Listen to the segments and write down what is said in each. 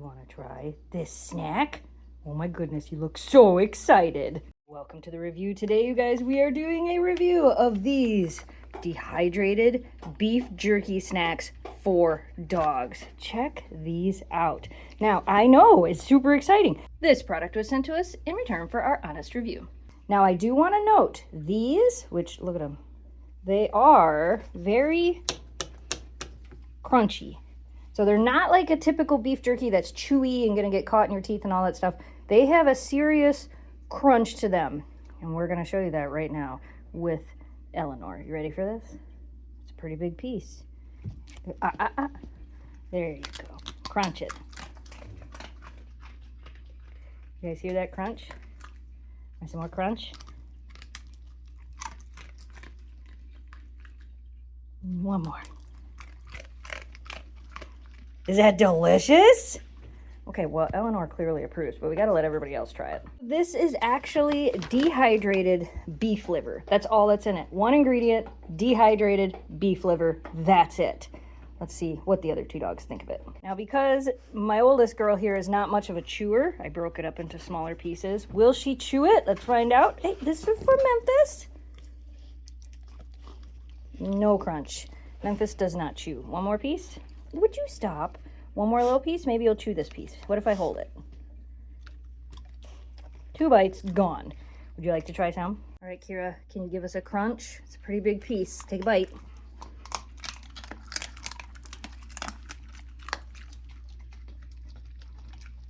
want to try this snack? Oh my goodness, you look so excited. Welcome to the review today, you guys. We are doing a review of these dehydrated beef jerky snacks for dogs. Check these out. Now, I know it's super exciting. This product was sent to us in return for our honest review. Now, I do want to note these, which look at them, they are very crunchy. So they're not like a typical beef jerky that's chewy and gonna get caught in your teeth and all that stuff. They have a serious crunch to them. And we're gonna show you that right now with Eleanor. You ready for this? It's a pretty big piece. There you go. Crunch it. You guys hear that crunch? Want some more crunch? One more. Is that delicious? Okay, well, Eleanor clearly approves, but we gotta let everybody else try it. This is actually dehydrated beef liver. That's all that's in it. One ingredient, dehydrated beef liver. That's it. Let's see what the other two dogs think of it. Now, because my oldest girl here is not much of a chewer, I broke it up into smaller pieces. Will she chew it? Let's find out. Hey, this is for Memphis. No crunch. Memphis does not chew. One more piece. Would you stop? One more little piece? Maybe you'll chew this piece. What if I hold it? 2 bites, gone. Would you like to try some? All right, Kira, can you give us a crunch? It's a pretty big piece. Take a bite.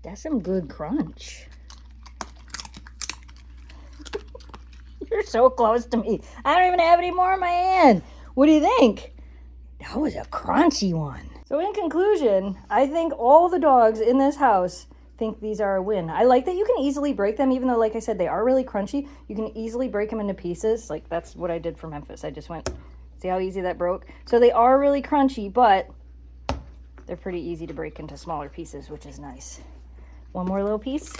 That's some good crunch. You're so close to me. I don't even have any more in my hand. What do you think? That was a crunchy one. So in conclusion, I think all the dogs in this house think these are a win. I like that you can easily break them, even though, like I said, they are really crunchy. You can easily break them into pieces. Like, that's what I did for Memphis. I just went, see how easy that broke? So they are really crunchy, but they're pretty easy to break into smaller pieces, which is nice. One more little piece.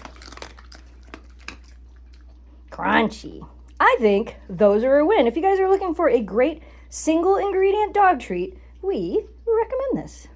Crunchy. I think those are a win. If you guys are looking for a great single ingredient dog treat, we recommend this.